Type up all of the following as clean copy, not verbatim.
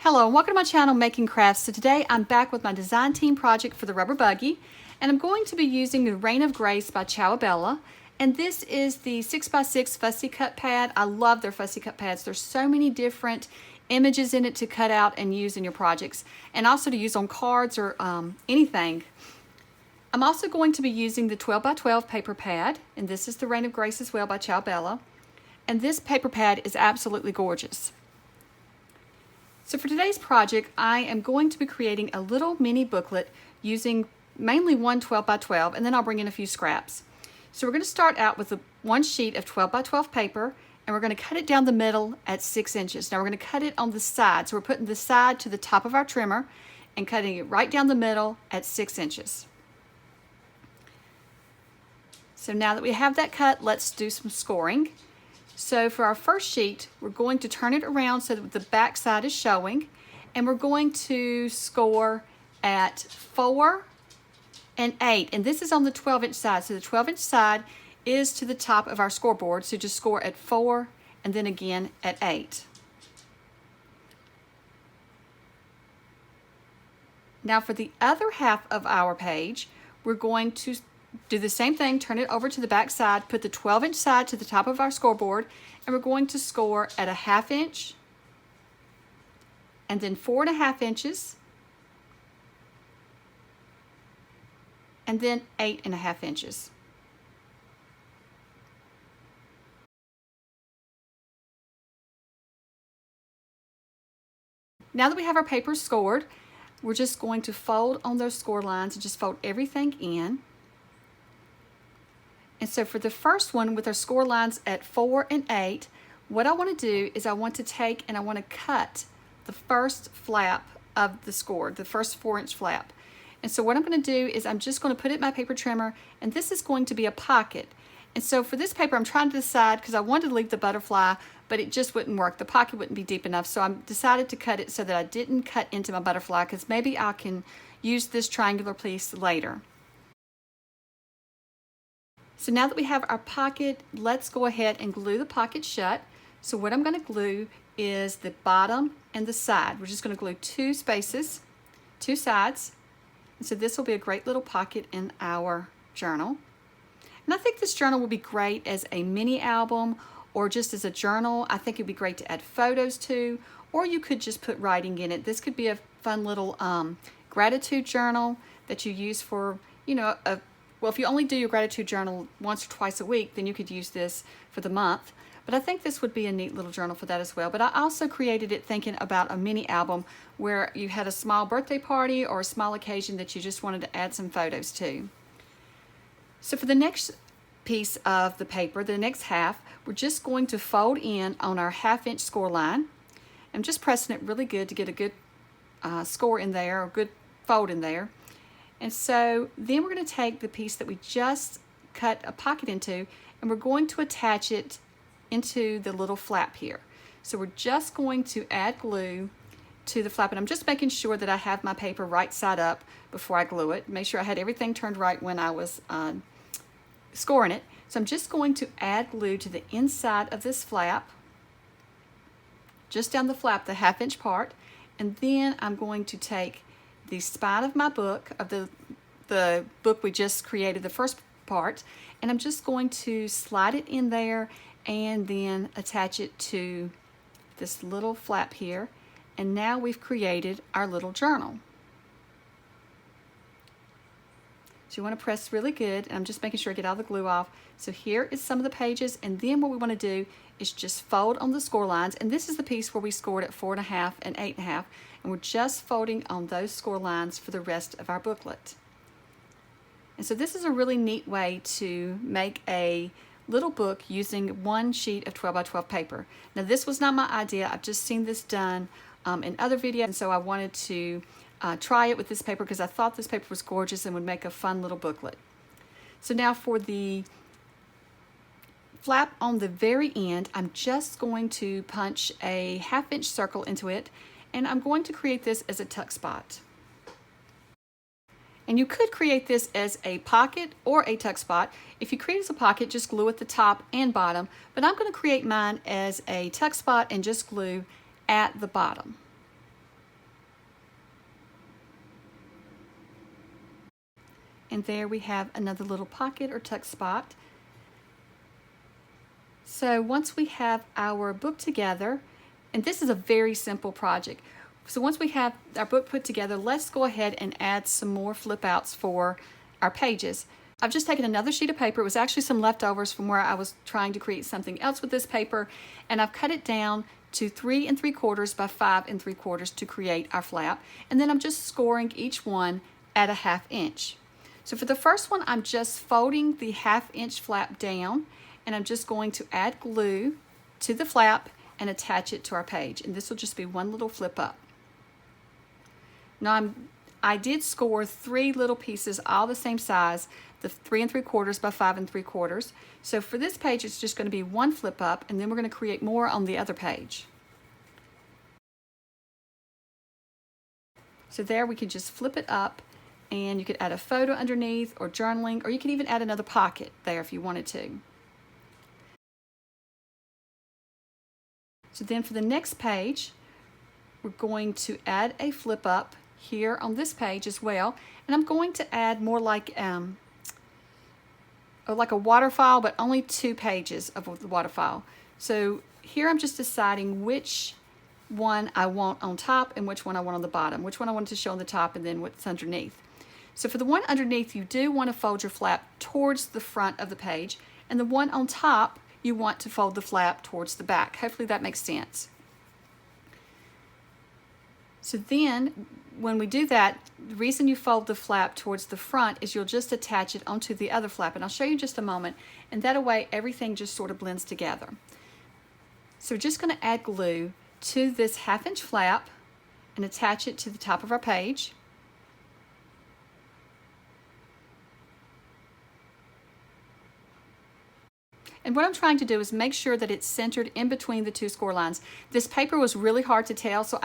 Hello and welcome to my channel Makincrafts. So today I'm back with my design team project for the rubber buggy, and I'm going to be using the Reign of Grace by Bella, and this is the 6x6 fussy cut pad. I love their fussy cut pads. There's so many different images in it to cut out and use in your projects, and also to use on cards or anything. I'm also going to be using the 12x12 paper pad, and this is the Reign of Grace as well by Bella, and this paper pad is absolutely gorgeous. So for today's project, I am going to be creating a little mini booklet using mainly one 12x12, and then I'll bring in a few scraps. So we're going to start out with one sheet of 12x12 paper, and we're going to cut it down the middle at 6 inches. Now we're going to cut it on the side. So we're putting the side to the top of our trimmer and cutting it right down the middle at 6 inches. So now that we have that cut, let's do some scoring. So for our first sheet, we're going to turn it around so that the back side is showing, and we're going to score at 4 and 8, and this is on the 12-inch side. So the 12-inch side is to the top of our scoreboard, so just score at 4 and then again at 8. Now for the other half of our page, we're going to do the same thing, turn it over to the back side, put the 12-inch side to the top of our scoreboard, and we're going to score at a 1/2 inch, and then 4 1/2 inches, and then 8 1/2 inches. Now that we have our paper scored, we're just going to fold on those score lines and just fold everything in. And so for the first one with our score lines at 4 and 8, what I want to do is I want to take and I want to cut the first flap of the score, the first 4-inch flap. And so what I'm going to do is I'm just going to put it in my paper trimmer, and this is going to be a pocket. And so for this paper, I'm trying to decide, because I wanted to leave the butterfly, but it just wouldn't work. The pocket wouldn't be deep enough. So I decided to cut it so that I didn't cut into my butterfly, because maybe I can use this triangular piece later. So now that we have our pocket, let's go ahead and glue the pocket shut. So what I'm going to glue is the bottom and the side. We're just going to glue 2 spaces, 2 sides. And so this will be a great little pocket in our journal. And I think this journal will be great as a mini album or just as a journal. I think it'd be great to add photos to, or you could just put writing in it. This could be a fun little gratitude journal that you use for, well, if you only do your gratitude journal once or twice a week, then you could use this for the month. But I think this would be a neat little journal for that as well. But I also created it thinking about a mini album where you had a small birthday party or a small occasion that you just wanted to add some photos to. So for the next piece of the paper, the next half, we're just going to fold in on our 1/2 inch score line. I'm just pressing it really good to get a good score in there, or good fold in there. And so then we're going to take the piece that we just cut a pocket into, and we're going to attach it into the little flap here. So we're just going to add glue to the flap, and I'm just making sure that I have my paper right side up before I glue it. Make sure I had everything turned right when I was scoring it. So I'm just going to add glue to the inside of this flap, just down the flap, the 1/2 inch part, and then I'm going to take the spine of my book, of the book we just created, the first part, and I'm just going to slide it in there and then attach it to this little flap here. And now we've created our little journal. So you want to press really good, and I'm just making sure I get all the glue off. So here is some of the pages, and then what we want to do is just fold on the score lines, and this is the piece where we scored at 4 1/2 and 8 1/2, and we're just folding on those score lines for the rest of our booklet. And so this is a really neat way to make a little book using one sheet of 12x12 paper. Now this was not my idea. I've just seen this done in other videos, and so I wanted to try it with this paper because I thought this paper was gorgeous and would make a fun little booklet. So now for the flap on the very end, I'm just going to punch a 1/2 inch circle into it, and I'm going to create this as a tuck spot. And you could create this as a pocket or a tuck spot. If you create it as a pocket, just glue at the top and bottom, but I'm going to create mine as a tuck spot and just glue at the bottom. and there we have another little pocket or tuck spot. So once we have our book together, and this is a very simple project, so once we have our book put together, let's go ahead and add some more flip outs for our pages. I've just taken another sheet of paper. It was actually some leftovers from where I was trying to create something else with this paper, and I've cut it down to 3 3/4 by 5 3/4 to create our flap. And then I'm just scoring each one at a 1/2 inch. So for the first one, I'm just folding the 1/2 inch flap down, and I'm just going to add glue to the flap and attach it to our page. And this will just be one little flip up. Now I did score 3 little pieces, all the same size, the 3 3/4 by 5 3/4. So for this page, it's just going to be one flip up, and then we're going to create more on the other page. So there we can just flip it up, and you could add a photo underneath or journaling, or you can even add another pocket there if you wanted to. So then for the next page, we're going to add a flip up here on this page as well, and I'm going to add more like a waterfall, but only 2 pages of the waterfall. So here I'm just deciding which one I want on top and which one I want on the bottom, which one I want to show on the top and then what's underneath. So for the one underneath, you do want to fold your flap towards the front of the page, and the one on top, you want to fold the flap towards the back. Hopefully that makes sense. So then when we do that, the reason you fold the flap towards the front is you'll just attach it onto the other flap, and I'll show you in just a moment, and that way everything just sort of blends together. So we're just going to add glue to this 1/2 inch flap and attach it to the top of our page. And what I'm trying to do is make sure that it's centered in between the 2 score lines. This paper was really hard to tell, so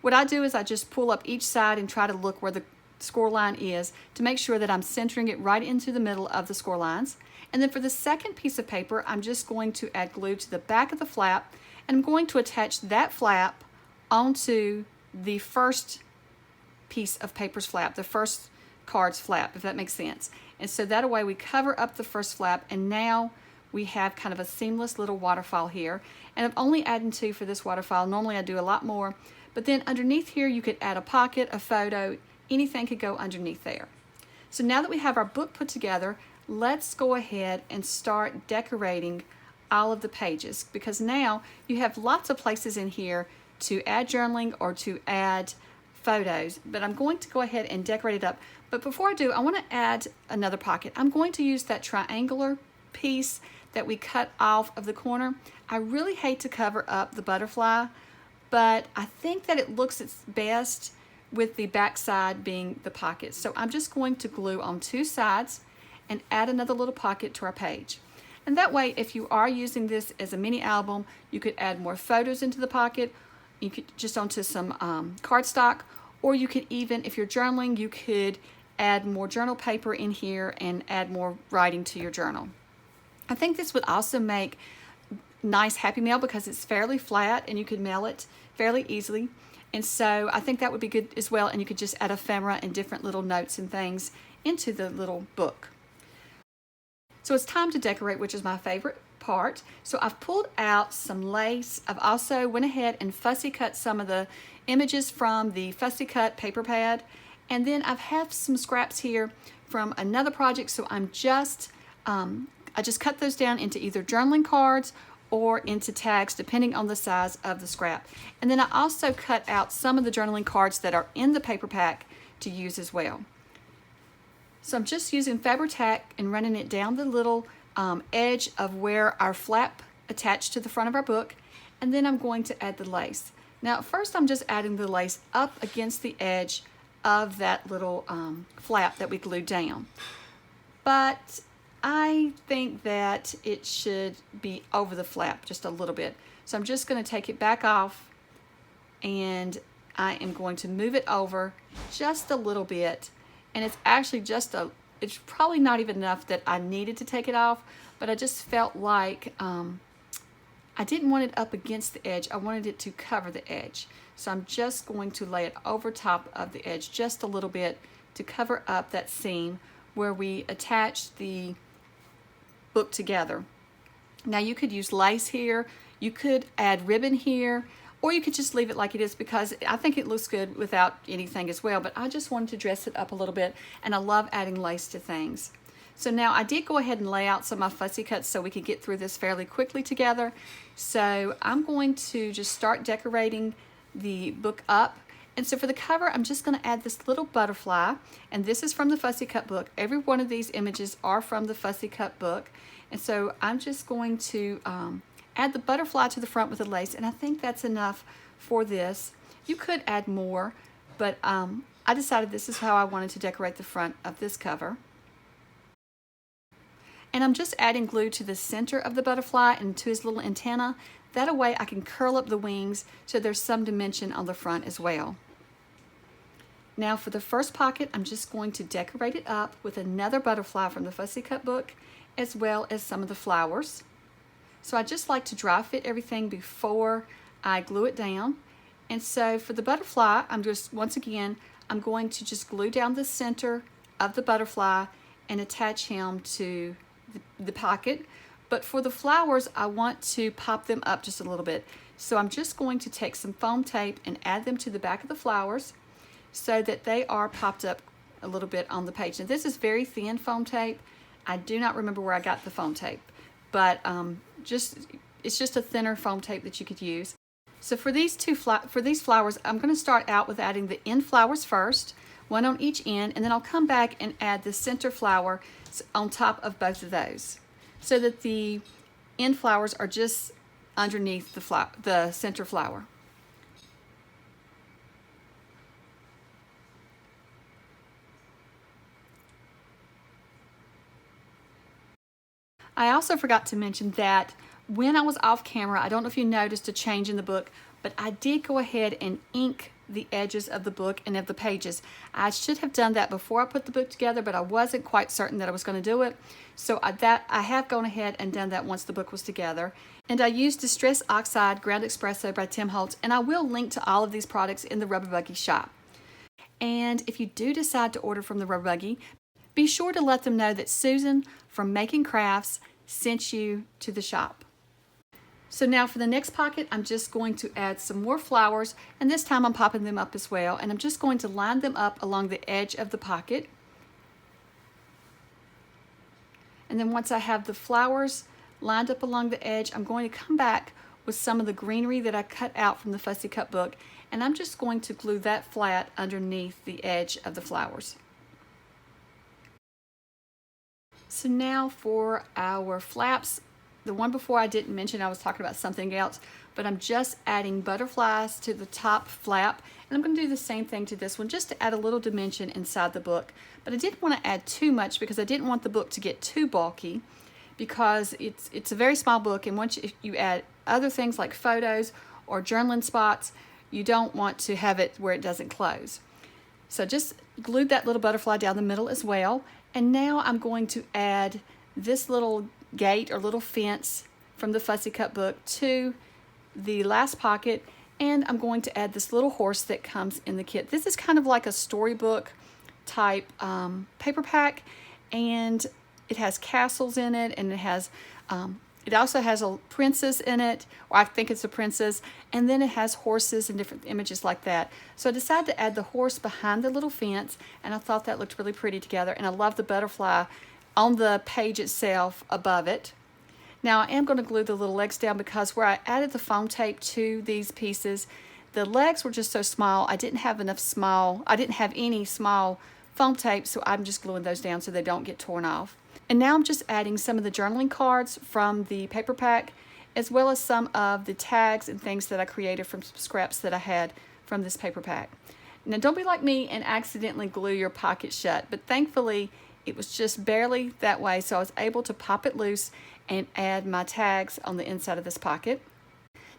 what I do is I just pull up each side and try to look where the score line is to make sure that I'm centering it right into the middle of the score lines. And then for the second piece of paper, I'm just going to add glue to the back of the flap, and I'm going to attach that flap onto the first piece of paper's flap, the first card's flap, if that makes sense. And so that way we cover up the first flap, and now we have kind of a seamless little waterfall here. And I'm only adding 2 for this waterfall. Normally I do a lot more. But then underneath here, you could add a pocket, a photo, anything could go underneath there. So now that we have our book put together, let's go ahead and start decorating all of the pages, because now you have lots of places in here to add journaling or to add photos. But I'm going to go ahead and decorate it up. But before I do, I want to add another pocket. I'm going to use that triangular piece that we cut off of the corner. I really hate to cover up the butterfly, but I think that it looks its best with the back side being the pocket. So I'm just going to glue on 2 sides and add another little pocket to our page. And that way, if you are using this as a mini album, you could add more photos into the pocket. You could just onto some cardstock, or you could even, if you're journaling, you could add more journal paper in here and add more writing to your journal. I think this would also make nice Happy Mail because it's fairly flat and you could mail it fairly easily. And so I think that would be good as well. And you could just add ephemera and different little notes and things into the little book. So it's time to decorate, which is my favorite part. So I've pulled out some lace. I've also went ahead and fussy cut some of the images from the fussy cut paper pad. And then I have some scraps here from another project. So I just cut those down into either journaling cards or into tags, depending on the size of the scrap. And then I also cut out some of the journaling cards that are in the paper pack to use as well. So I'm just using Fabri-Tac and running it down the little edge of where our flap attached to the front of our book. And then I'm going to add the lace. Now, first I'm just adding the lace up against the edge of that little flap that we glued down. But I think that it should be over the flap just a little bit. So I'm just going to take it back off, and I am going to move it over just a little bit. And it's actually it's probably not even enough that I needed to take it off, but I just felt like I didn't want it up against the edge. I wanted it to cover the edge. So I'm just going to lay it over top of the edge just a little bit to cover up that seam where we attach the book together. Now you could use lace here, you could add ribbon here, or you could just leave it like it is because I think it looks good without anything as well, but I just wanted to dress it up a little bit, and I love adding lace to things. So now I did go ahead and lay out some of my fussy cuts so we could get through this fairly quickly together. So I'm going to just start decorating the book up. And so for the cover, I'm just going to add this little butterfly, and this is from the Fussy Cut book. Every one of these images are from the Fussy Cut book. And so I'm just going to add the butterfly to the front with the lace, and I think that's enough for this. You could add more, but I decided this is how I wanted to decorate the front of this cover. And I'm just adding glue to the center of the butterfly and to his little antenna. That way I can curl up the wings so there's some dimension on the front as well. Now for the first pocket, I'm just going to decorate it up with another butterfly from the Fussy Cut book, as well as some of the flowers. So I just like to dry fit everything before I glue it down. And so for the butterfly, once again, I'm going to just glue down the center of the butterfly and attach him to the pocket. But for the flowers, I want to pop them up just a little bit. So I'm just going to take some foam tape and add them to the back of the flowers so that they are popped up a little bit on the page. Now this is very thin foam tape. I do not remember where I got the foam tape, but it's just a thinner foam tape that you could use. So for these flowers, I'm going to start out with adding the end flowers first, one on each end, and then I'll come back and add the center flower on top of both of those, so that the end flowers are just underneath the center flower. I also forgot to mention that when I was off camera, I don't know if you noticed a change in the book, but I did go ahead and ink the edges of the book and of the pages. I should have done that before I put the book together, but I wasn't quite certain that I was going to do it. So I have gone ahead and done that once the book was together. And I used Distress Oxide Ground Espresso by Tim Holtz, and I will link to all of these products in the Rubber Buggy shop. And if you do decide to order from the Rubber Buggy, be sure to let them know that Susan from Makincrafts sent you to the shop. So now for the next pocket, I'm just going to add some more flowers, and this time I'm popping them up as well, and I'm just going to line them up along the edge of the pocket. And then once I have the flowers lined up along the edge, I'm going to come back with some of the greenery that I cut out from the Fussy Cut book, and I'm just going to glue that flat underneath the edge of the flowers. So now for our flaps. The one before I didn't mention, I was talking about something else, but I'm just adding butterflies to the top flap, and I'm going to do the same thing to this one just to add a little dimension inside the book. But I didn't want to add too much because I didn't want the book to get too bulky, because it's a very small book, and once you add other things like photos or journaling spots, you don't want to have it where it doesn't close. So just glued that little butterfly down the middle as well, and now I'm going to add this little gate or little fence from the Fussy Cut book to the last pocket, and I'm going to add this little horse that comes in the kit. This is kind of like a storybook type paper pack, and it has castles in it, and it also has a princess in it, or I think it's a princess, and then it has horses and different images like that. So I decided to add the horse behind the little fence, and I thought that looked really pretty together, and I love the butterfly on the page itself above it. Now I am going to glue the little legs down because where I added the foam tape to these pieces, the legs were just so small. I didn't have any small foam tape, so I'm just gluing those down so they don't get torn off. And now I'm just adding some of the journaling cards from the paper pack, as well as some of the tags and things that I created from some scraps that I had from this paper pack. Now don't be like me and accidentally glue your pocket shut, but thankfully it was just barely that way, so I was able to pop it loose and add my tags on the inside of this pocket.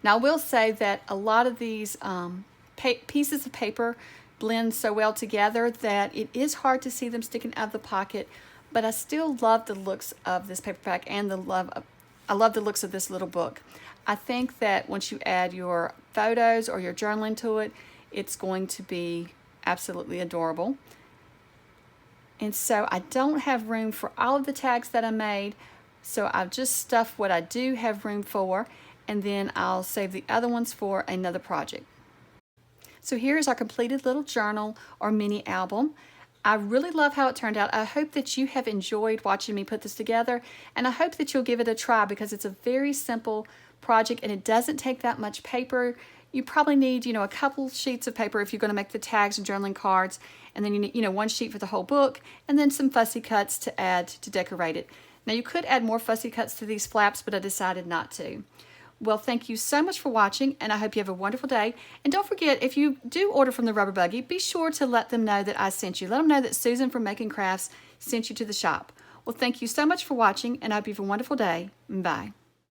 Now I will say that a lot of these pieces of paper blend so well together that it is hard to see them sticking out of the pocket, but I still love the looks of this paper pack, and I love the looks of this little book. I think that once you add your photos or your journaling to it, it's going to be absolutely adorable. And so I don't have room for all of the tags that I made. So I've just stuffed what I do have room for, and then I'll save the other ones for another project. So here is our completed little journal or mini album. I really love how it turned out. I hope that you have enjoyed watching me put this together, and I hope that you'll give it a try because it's a very simple project and it doesn't take that much paper. You probably need, a couple sheets of paper if you're going to make the tags and journaling cards, and then you need, one sheet for the whole book, and then some fussy cuts to add to decorate it. Now you could add more fussy cuts to these flaps, but I decided not to. Well, thank you so much for watching, and I hope you have a wonderful day. And don't forget, if you do order from the Rubber Buggy, be sure to let them know that I sent you. Let them know that Susan from Makincrafts sent you to the shop. Well, thank you so much for watching, and I hope you have a wonderful day. Bye.